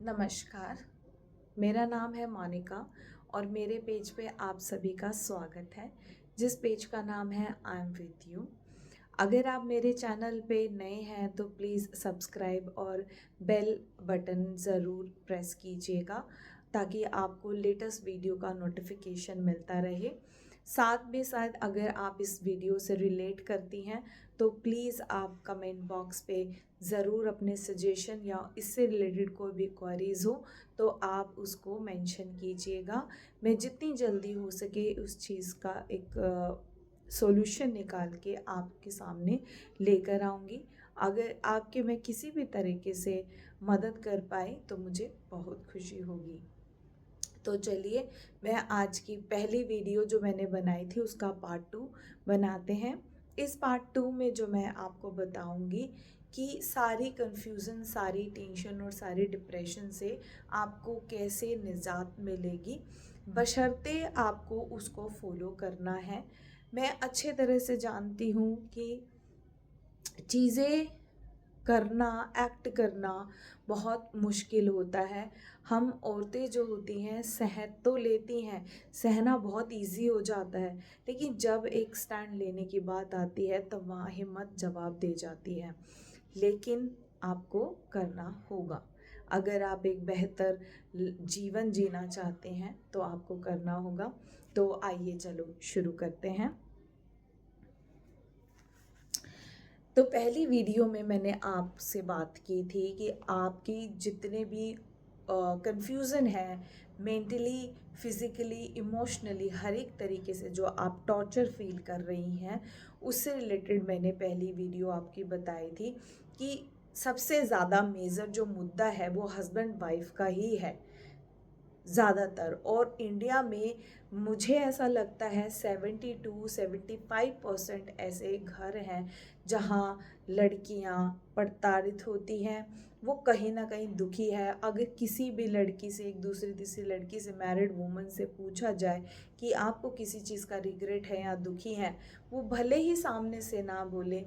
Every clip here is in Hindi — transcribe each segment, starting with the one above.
नमस्कार, मेरा नाम है मोनिका और मेरे पेज पे आप सभी का स्वागत है, जिस पेज का नाम है आई एम विद यू। अगर आप मेरे चैनल पे नए हैं तो प्लीज़ सब्सक्राइब और बेल बटन ज़रूर प्रेस कीजिएगा ताकि आपको लेटेस्ट वीडियो का नोटिफिकेशन मिलता रहे। साथ में साथ अगर आप इस वीडियो से रिलेट करती हैं तो प्लीज़ आप कमेंट बॉक्स पे ज़रूर अपने सजेशन या इससे रिलेटेड कोई भी क्वेरीज़ हो तो आप उसको मेंशन कीजिएगा। मैं जितनी जल्दी हो सके उस चीज़ का एक सॉल्यूशन निकाल के आपके सामने लेकर आऊँगी। अगर आपके मैं किसी भी तरीके से मदद कर पाई तो मुझे बहुत खुशी होगी। तो चलिए, मैं आज की पहली वीडियो जो मैंने बनाई थी उसका पार्ट 2 बनाते हैं। इस पार्ट 2 में जो मैं आपको बताऊंगी कि सारी कन्फ्यूज़न, सारी टेंशन और सारी डिप्रेशन से आपको कैसे निजात मिलेगी, बशर्ते आपको उसको फॉलो करना है। मैं अच्छे तरह से जानती हूँ कि चीज़ें करना, एक्ट करना बहुत मुश्किल होता है। हम औरतें जो होती हैं सह तो लेती हैं, सहना बहुत इजी हो जाता है, लेकिन जब एक स्टैंड लेने की बात आती है तब वहाँ हिम्मत जवाब दे जाती है। लेकिन आपको करना होगा। अगर आप एक बेहतर जीवन जीना चाहते हैं तो आपको करना होगा। तो आइए चलो शुरू करते हैं। तो पहली वीडियो में मैंने आपसे बात की थी कि आपकी जितने भी कंफ्यूज़न है, मेंटली, फिज़िकली, इमोशनली, हर एक तरीके से जो आप टॉर्चर फील कर रही हैं, उससे रिलेटेड मैंने पहली वीडियो आपकी बताई थी कि सबसे ज़्यादा मेजर जो मुद्दा है वो हस्बैंड वाइफ का ही है ज़्यादातर। और इंडिया में मुझे ऐसा लगता है 72-75% ऐसे घर हैं जहाँ लड़कियाँ प्रताड़ित होती हैं। वो कहीं ना कहीं दुखी है। अगर किसी भी लड़की से, एक दूसरी तीसरी लड़की से, मैरिड वूमन से पूछा जाए कि आपको किसी चीज़ का रिग्रेट है या दुखी है, वो भले ही सामने से ना बोले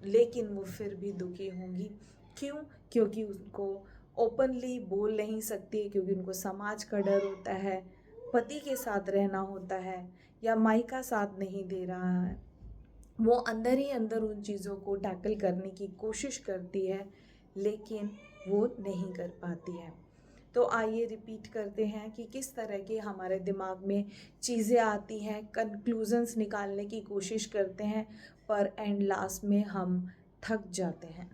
लेकिन वो फिर भी दुखी होंगी। क्यों? क्योंकि उनको ओपनली बोल नहीं सकती, क्योंकि उनको समाज का डर होता है, पति के साथ रहना होता है या मायका साथ नहीं दे रहा है। वो अंदर ही अंदर उन चीज़ों को टैकल करने की कोशिश करती है लेकिन वो नहीं कर पाती है। तो आइए रिपीट करते हैं कि किस तरह के हमारे दिमाग में चीज़ें आती हैं, कंक्लूजन्स निकालने की कोशिश करते हैं, पर एंड लास्ट में हम थक जाते हैं।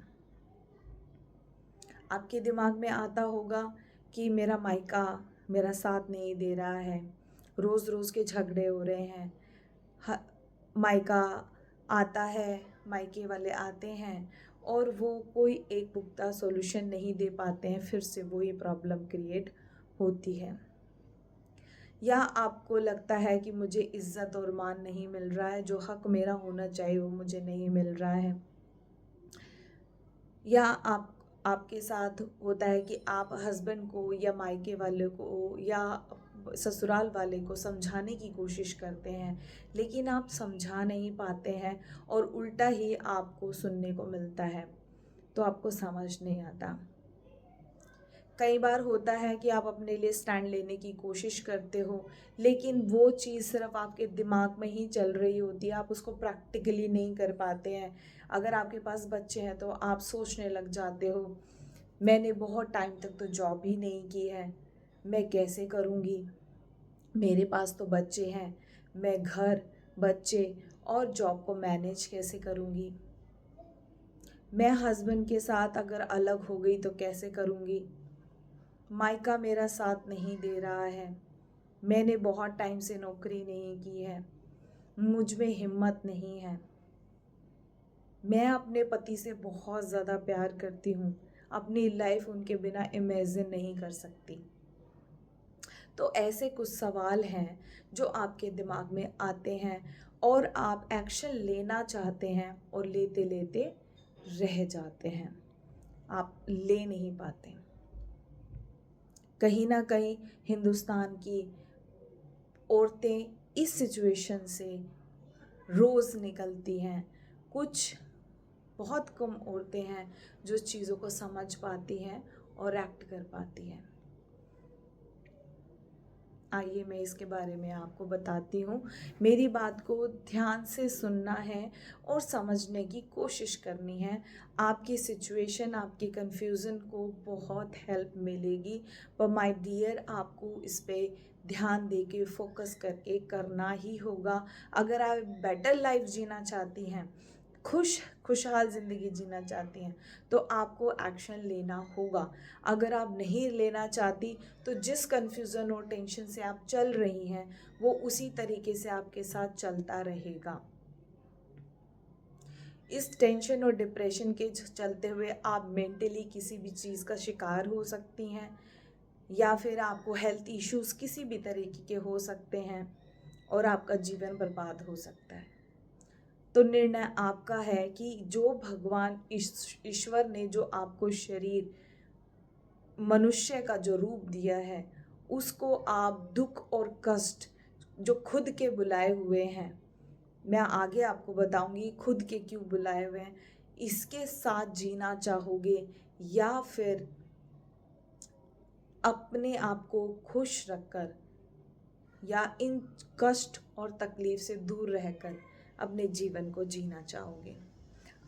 आपके दिमाग में आता होगा कि मेरा मायका मेरा साथ नहीं दे रहा है, रोज़ रोज़ के झगड़े हो रहे हैं, मायका आता है, मायके वाले आते हैं और वो कोई एक पुख्ता सॉल्यूशन नहीं दे पाते हैं, फिर से वही प्रॉब्लम क्रिएट होती है। या आपको लगता है कि मुझे इज्जत और मान नहीं मिल रहा है, जो हक मेरा होना चाहिए वो मुझे नहीं मिल रहा है। या आपके साथ होता है कि आप हस्बैंड को या मायके वाले को या ससुराल वाले को समझाने की कोशिश करते हैं लेकिन आप समझा नहीं पाते हैं और उल्टा ही आपको सुनने को मिलता है, तो आपको समझ नहीं आता। कई बार होता है कि आप अपने लिए स्टैंड लेने की कोशिश करते हो लेकिन वो चीज़ सिर्फ आपके दिमाग में ही चल रही होती है, आप उसको प्रैक्टिकली नहीं कर पाते हैं। अगर आपके पास बच्चे हैं तो आप सोचने लग जाते हो, मैंने बहुत टाइम तक तो जॉब ही नहीं की है, मैं कैसे करूँगी, मेरे पास तो बच्चे हैं, मैं घर, बच्चे और जॉब को मैनेज कैसे करूँगी, मैं हस्बैंड के साथ अगर अलग हो गई तो कैसे करूँगी, मायका मेरा साथ नहीं दे रहा है, मैंने बहुत टाइम से नौकरी नहीं की है, मुझ में हिम्मत नहीं है, मैं अपने पति से बहुत ज़्यादा प्यार करती हूँ, अपनी लाइफ उनके बिना इमेजिन नहीं कर सकती। तो ऐसे कुछ सवाल हैं जो आपके दिमाग में आते हैं और आप एक्शन लेना चाहते हैं और लेते लेते रह जाते हैं, आप ले नहीं पाते। कहीं ना कहीं हिंदुस्तान की औरतें इस सिचुएशन से रोज़ निकलती हैं। कुछ बहुत कम औरतें हैं जो चीज़ों को समझ पाती हैं और एक्ट कर पाती है। आइए मैं इसके बारे में आपको बताती हूँ। मेरी बात को ध्यान से सुनना है और समझने की कोशिश करनी है। आपकी सिचुएशन, आपकी कन्फ्यूज़न को बहुत हेल्प मिलेगी। पर माय डियर, आपको इस पे ध्यान दे के फोकस करके करना ही होगा। अगर आप बेटर लाइफ जीना चाहती हैं, खुशहाल ज़िंदगी जीना चाहती हैं, तो आपको एक्शन लेना होगा। अगर आप नहीं लेना चाहती तो जिस कन्फ्यूज़न और टेंशन से आप चल रही हैं वो उसी तरीके से आपके साथ चलता रहेगा। इस टेंशन और डिप्रेशन के चलते हुए आप मेंटली किसी भी चीज़ का शिकार हो सकती हैं, या फिर आपको हेल्थ इश्यूज़ किसी भी तरीके के हो सकते हैं और आपका जीवन बर्बाद हो सकता है। तो निर्णय आपका है कि जो भगवान ईश्वर ने जो आपको शरीर, मनुष्य का जो रूप दिया है, उसको आप दुख और कष्ट जो खुद के बुलाए हुए हैं, मैं आगे आपको बताऊंगी खुद के क्यों बुलाए हुए हैं, इसके साथ जीना चाहोगे या फिर अपने आप को खुश रखकर या इन कष्ट और तकलीफ से दूर रहकर अपने जीवन को जीना चाहोगे।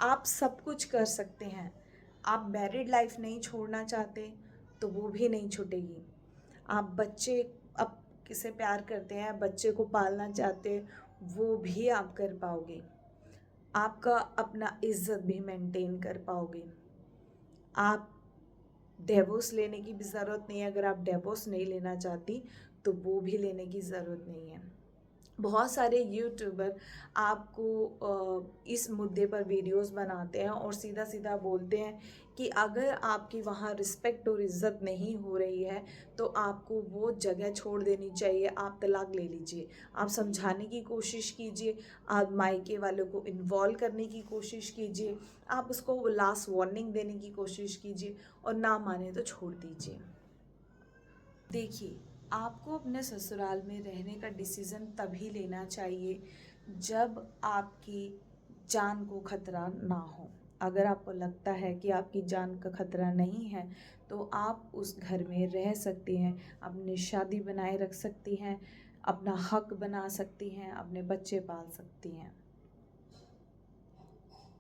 आप सब कुछ कर सकते हैं। आप मैरिड लाइफ नहीं छोड़ना चाहते तो वो भी नहीं छूटेगी। आप बच्चे अब किसे प्यार करते हैं, बच्चे को पालना चाहते, वो भी आप कर पाओगे। आपका अपना इज्जत भी मेंटेन कर पाओगे। आप डिवोर्स लेने की भी ज़रूरत नहीं है। अगर आप डिवोर्स नहीं लेना चाहती तो वो भी लेने की ज़रूरत नहीं है। बहुत सारे यूट्यूबर आपको इस मुद्दे पर वीडियोस बनाते हैं और सीधा सीधा बोलते हैं कि अगर आपकी वहाँ रिस्पेक्ट और इज़्ज़त नहीं हो रही है तो आपको वो जगह छोड़ देनी चाहिए, आप तलाक ले लीजिए। आप समझाने की कोशिश कीजिए, आप मायके वालों को इन्वॉल्व करने की कोशिश कीजिए, आप उसको लास्ट वार्निंग देने की कोशिश कीजिए और ना माने तो छोड़ दीजिए। देखिए, आपको अपने ससुराल में रहने का डिसीज़न तभी लेना चाहिए जब आपकी जान को खतरा ना हो। अगर आपको लगता है कि आपकी जान का खतरा नहीं है तो आप उस घर में रह सकती हैं, अपनी शादी बनाए रख सकती हैं, अपना हक बना सकती हैं, अपने बच्चे पाल सकती हैं।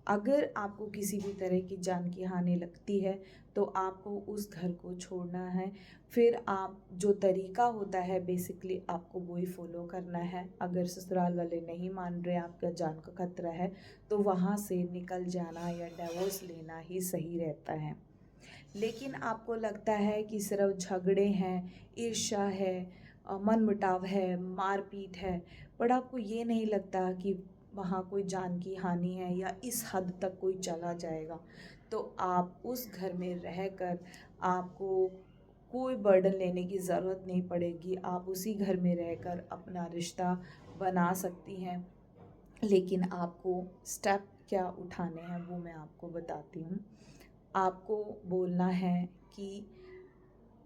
अगर आपको किसी भी तरह की जान की हानि लगती है तो आपको उस घर को छोड़ना है। फिर आप जो तरीका होता है बेसिकली आपको वही फॉलो करना है। अगर ससुराल वाले नहीं मान रहे, आपका जान का खतरा है, तो वहाँ से निकल जाना या डिवोर्स लेना ही सही रहता है। लेकिन आपको लगता है कि सिर्फ झगड़े हैं, ईर्ष्या है, मनमुटाव है, मारपीट है, पर आपको ये नहीं लगता कि वहाँ कोई जान की हानि है या इस हद तक कोई चला जाएगा, तो आप उस घर में रहकर आपको कोई बर्डन लेने की ज़रूरत नहीं पड़ेगी। आप उसी घर में रहकर अपना रिश्ता बना सकती हैं। लेकिन आपको स्टेप क्या उठाने हैं वो मैं आपको बताती हूँ। आपको बोलना है कि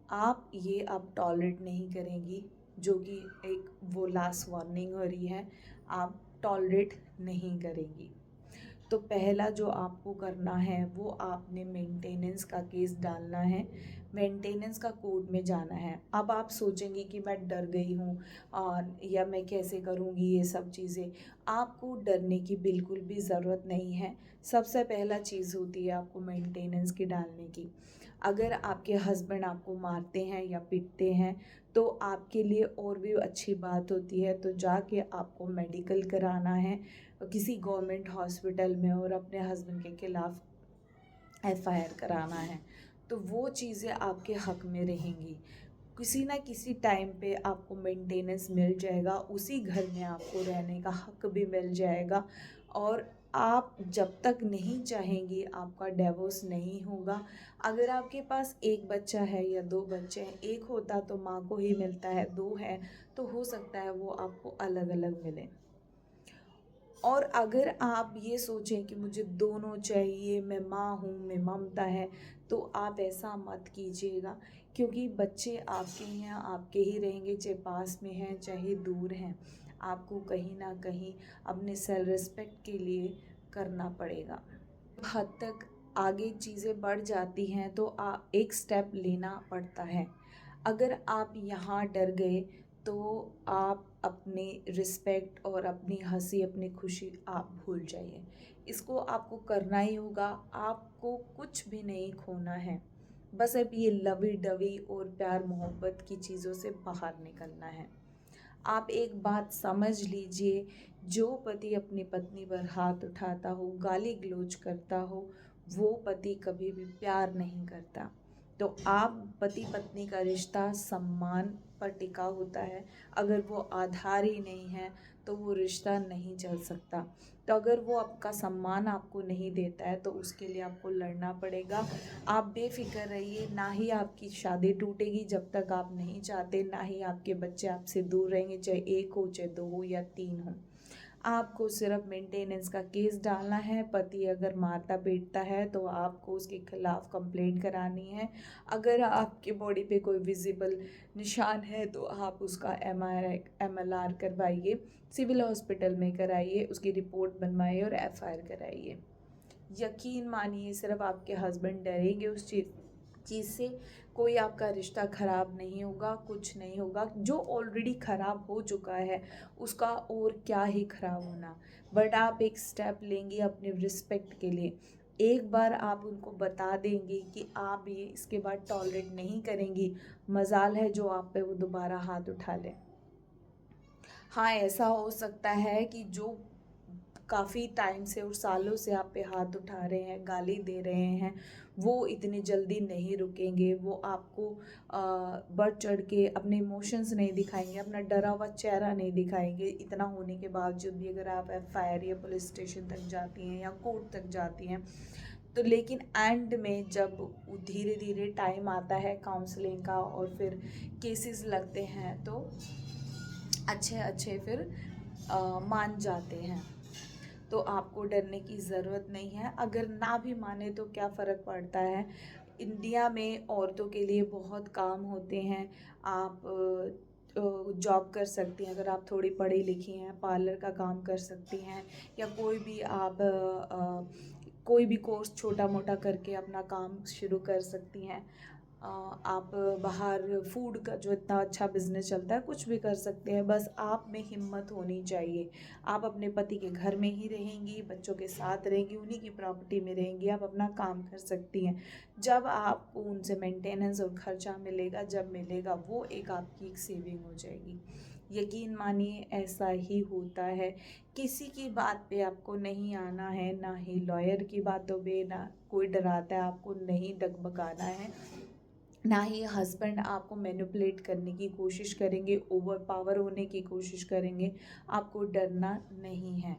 आप ये अब टॉलरेट नहीं करेंगी, जो कि एक वो लास्ट वार्निंग हो रही है, आप टॉलरेट नहीं करेंगी। तो पहला जो आपको करना है वो आपने मेंटेनेंस का केस डालना है, मेंटेनेंस का कोर्ट में जाना है। अब आप सोचेंगी कि मैं डर गई हूँ और या मैं कैसे करूँगी ये सब चीज़ें। आपको डरने की बिल्कुल भी ज़रूरत नहीं है। सबसे पहला चीज़ होती है आपको मेंटेनेंस की डालने की। अगर आपके हस्बैंड आपको मारते हैं या पीटते हैं तो आपके लिए और भी अच्छी बात होती है, तो जाके आपको मेडिकल कराना है किसी गवर्नमेंट हॉस्पिटल में और अपने हस्बैंड के खिलाफ एफआईआर कराना है। तो वो चीज़ें आपके हक में रहेंगी। किसी ना किसी टाइम पे आपको मेंटेनेंस मिल जाएगा, उसी घर में आपको रहने का हक भी मिल जाएगा और आप जब तक नहीं चाहेंगी आपका डिवोर्स नहीं होगा। अगर आपके पास एक बच्चा है या दो बच्चे हैं, एक होता तो माँ को ही मिलता है, दो है तो हो सकता है वो आपको अलग अलग मिले। और अगर आप ये सोचें कि मुझे दोनों चाहिए, मैं माँ हूँ, मैं ममता है, तो आप ऐसा मत कीजिएगा, क्योंकि बच्चे आपके हैं, आपके ही रहेंगे, चाहे पास में हैं चाहे दूर हैं। आपको कहीं ना कहीं अपने सेल्फ रिस्पेक्ट के लिए करना पड़ेगा। हद तक आगे चीज़ें बढ़ जाती हैं तो एक स्टेप लेना पड़ता है। अगर आप यहाँ डर गए तो आप अपनी रिस्पेक्ट और अपनी हंसी, अपनी खुशी आप भूल जाइए। इसको आपको करना ही होगा, आपको कुछ भी नहीं खोना है। बस अब ये लवी डवी और प्यार मोहब्बत की चीज़ों से बाहर निकलना है। आप एक बात समझ लीजिए, जो पति अपनी पत्नी पर हाथ उठाता हो, गाली गलौज करता हो, वो पति कभी भी प्यार नहीं करता। तो आप पति पत्नी का रिश्ता सम्मान पर टिका होता है। अगर वो आधार ही नहीं है तो वो रिश्ता नहीं चल सकता। तो अगर वो आपका सम्मान आपको नहीं देता है तो उसके लिए आपको लड़ना पड़ेगा। आप बेफिक्र रहिए, ना ही आपकी शादी टूटेगी जब तक आप नहीं चाहते, ना ही आपके बच्चे आपसे दूर रहेंगे, चाहे 1 हो, चाहे 2 हो या 3 हो। आपको सिर्फ मेंटेनेंस का केस डालना है। पति अगर मारता पीटता है तो आपको उसके खिलाफ कंप्लेंट करानी है। अगर आपके बॉडी पे कोई विजिबल निशान है तो आप उसका MRI MLR करवाइए, सिविल हॉस्पिटल में कराइए, उसकी रिपोर्ट बनवाइए और FIR कराइए। यकीन मानिए, सिर्फ आपके हस्बैंड डरेंगे उस चीज़ से, कोई आपका रिश्ता ख़राब नहीं होगा, कुछ नहीं होगा। जो ऑलरेडी ख़राब हो चुका है उसका और क्या ही ख़राब होना। बट आप एक स्टेप लेंगे अपने रिस्पेक्ट के लिए। एक बार आप उनको बता देंगे कि आप ये इसके बाद टॉलरेट नहीं करेंगी, मजाल है जो आप पे वो दोबारा हाथ उठा लें। हाँ, ऐसा हो सकता है कि जो काफ़ी टाइम से और सालों से आप पे हाथ उठा रहे हैं, गाली दे रहे हैं, वो इतनी जल्दी नहीं रुकेंगे। वो आपको बढ़ चढ़ के अपने इमोशंस नहीं दिखाएंगे, अपना डरा हुआ चेहरा नहीं दिखाएंगे। इतना होने के बावजूद भी अगर आप FIR या पुलिस स्टेशन तक जाती हैं या कोर्ट तक जाती हैं तो लेकिन एंड में जब धीरे धीरे टाइम आता है काउंसलिंग का और फिर केसेस लगते हैं तो अच्छे अच्छे फिर मान जाते हैं। तो आपको डरने की ज़रूरत नहीं है। अगर ना भी माने तो क्या फ़र्क पड़ता है। इंडिया में औरतों के लिए बहुत काम होते हैं। आप जॉब कर सकती हैं, अगर आप थोड़ी पढ़ी लिखी हैं, पार्लर का काम कर सकती हैं, या कोई भी आप कोई भी कोर्स छोटा मोटा करके अपना काम शुरू कर सकती हैं। आप बाहर फूड का जो इतना अच्छा बिजनेस चलता है, कुछ भी कर सकते हैं। बस आप में हिम्मत होनी चाहिए। आप अपने पति के घर में ही रहेंगी, बच्चों के साथ रहेंगी, उन्हीं की प्रॉपर्टी में रहेंगी, आप अपना काम कर सकती हैं। जब आपको उनसे मेंटेनेंस और खर्चा मिलेगा, जब मिलेगा, वो एक आपकी एक सेविंग हो जाएगी। यकीन मानिए ऐसा ही होता है। किसी की बात पे आपको नहीं आना है, ना ही लॉयर की बातों पे, ना कोई डराता है आपको नहीं डगमगाना है, ना ही हस्बैंड आपको मैनिपुलेट करने की कोशिश करेंगे, ओवर पावर होने की कोशिश करेंगे। आपको डरना नहीं है।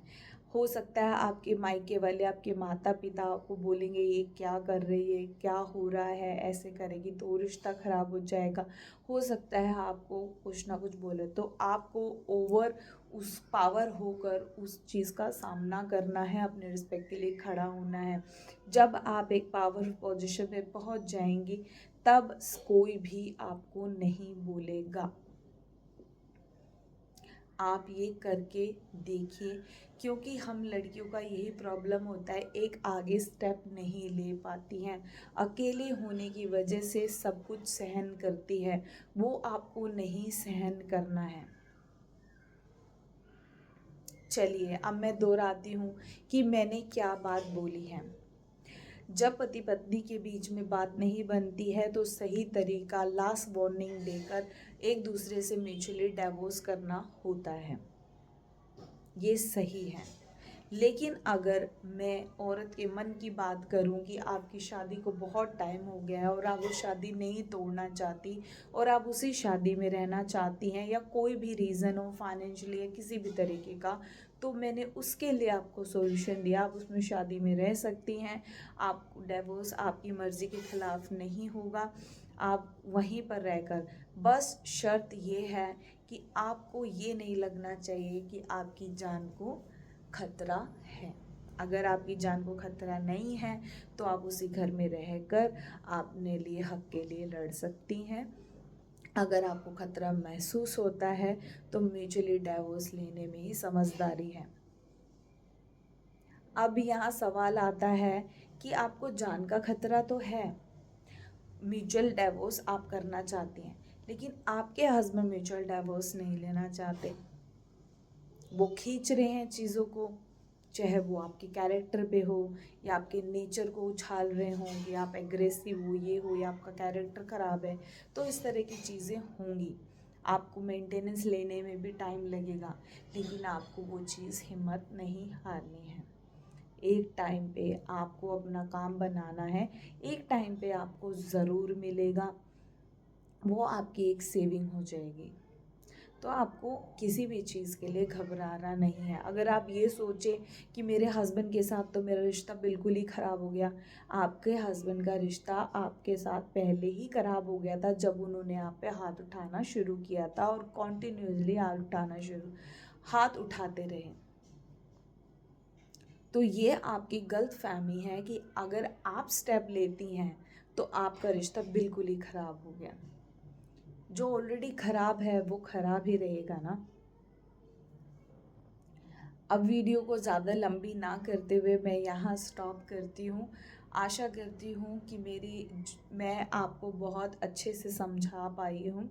हो सकता है आपके मायके वाले, आपके माता पिता आपको बोलेंगे ये क्या कर रही है, क्या हो रहा है, ऐसे करेगी तो रिश्ता ख़राब हो जाएगा। हो सकता है आपको कुछ ना कुछ बोले, तो आपको ओवर उस पावर होकर उस चीज़ का सामना करना है, अपने रिस्पेक्ट के लिए खड़ा होना है। जब आप एक पावर पोजीशन पे पहुंच जाएंगी तब कोई भी आपको नहीं बोलेगा। आप ये करके देखिए, क्योंकि हम लड़कियों का यही प्रॉब्लम होता है, एक आगे स्टेप नहीं ले पाती हैं। अकेले होने की वजह से सब कुछ सहन करती है, वो आपको नहीं सहन करना है। चलिए अब मैं दोहराती हूँ कि मैंने क्या बात बोली है। जब पति पत्नी के बीच में बात नहीं बनती है तो सही तरीका लास्ट वार्निंग देकर एक दूसरे से म्यूचुअली डिवोर्स करना होता है, ये सही है। लेकिन अगर मैं औरत के मन की बात करूं कि आपकी शादी को बहुत टाइम हो गया है और आप वो शादी नहीं तोड़ना चाहती और आप उसी शादी में रहना चाहती हैं, या कोई भी रीज़न हो फाइनेंशियली या किसी भी तरीके का, तो मैंने उसके लिए आपको सॉल्यूशन दिया। आप उसमें शादी में रह सकती हैं, आप डिवोर्स आपकी मर्ज़ी के ख़िलाफ़ नहीं होगा, आप वहीं पर रहकर। बस शर्त ये है कि आपको ये नहीं लगना चाहिए कि आपकी जान को खतरा है। अगर आपकी जान को खतरा नहीं है तो आप उसी घर में रहकर अपने लिए हक के लिए लड़ सकती हैं। अगर आपको खतरा महसूस होता है तो म्यूचुअली डिवोर्स लेने में ही समझदारी है। अब यहाँ सवाल आता है कि आपको जान का खतरा तो है, म्यूचुअल डाइवोर्स आप करना चाहती हैं, लेकिन आपके हस्बैंड म्यूचुअल डाइवोर्स नहीं लेना चाहते। वो खींच रहे हैं चीज़ों को, चाहे वो आपके कैरेक्टर पे हो या आपके नेचर को उछाल रहे हों कि आप एग्रेसिव हो, ये हो, या आपका कैरेक्टर ख़राब है, तो इस तरह की चीज़ें होंगी। आपको मेंटेनेंस लेने में भी टाइम लगेगा, लेकिन आपको वो चीज़ हिम्मत नहीं हारनी है। एक टाइम पे आपको अपना काम बनाना है, एक टाइम पे आपको ज़रूर मिलेगा, वो आपकी एक सेविंग हो जाएगी। तो आपको किसी भी चीज़ के लिए घबराना नहीं है। अगर आप ये सोचें कि मेरे हस्बैंड के साथ तो मेरा रिश्ता बिल्कुल ही ख़राब हो गया, आपके हस्बैंड का रिश्ता आपके साथ पहले ही ख़राब हो गया था, जब उन्होंने आप पे हाथ उठाना शुरू किया था और कॉन्टिन्यूसली हाथ उठाते रहे। तो ये आपकी गलत फहमी है कि अगर आप स्टेप लेती हैं तो आपका रिश्ता बिल्कुल ही ख़राब हो गया। जो ऑलरेडी ख़राब है वो ख़राब ही रहेगा ना। अब वीडियो को ज़्यादा लंबी ना करते हुए मैं यहाँ स्टॉप करती हूँ। आशा करती हूँ कि मैं आपको बहुत अच्छे से समझा पाई हूँ,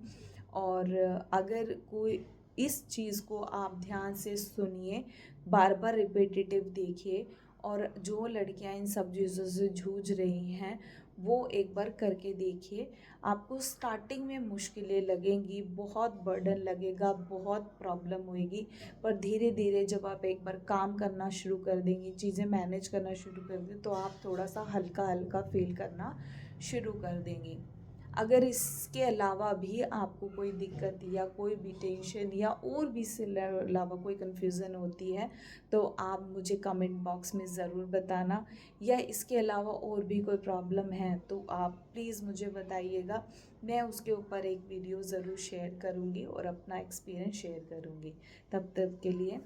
और अगर कोई इस चीज़ को आप ध्यान से सुनिए, बार बार रिपीटेटिव देखिए, और जो लड़कियाँ इन सब चीज़ों से जूझ रही हैं वो एक बार करके देखिए। आपको स्टार्टिंग में मुश्किलें लगेंगी, बहुत बर्डन लगेगा, बहुत प्रॉब्लम होएगी, पर धीरे धीरे जब आप एक बार काम करना शुरू कर देंगी, चीज़ें मैनेज करना शुरू कर दें, तो आप थोड़ा सा हल्का हल्का फील करना शुरू कर देंगी। अगर इसके अलावा भी आपको कोई दिक्कत या कोई भी टेंशन या और भी इससे अलावा कोई कन्फ्यूज़न होती है, तो आप मुझे कमेंट बॉक्स में ज़रूर बताना, या इसके अलावा और भी कोई प्रॉब्लम है तो आप प्लीज़ मुझे बताइएगा। मैं उसके ऊपर एक वीडियो ज़रूर शेयर करूँगी और अपना एक्सपीरियंस शेयर करूँगी। तब तक के लिए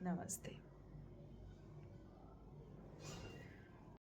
नमस्ते।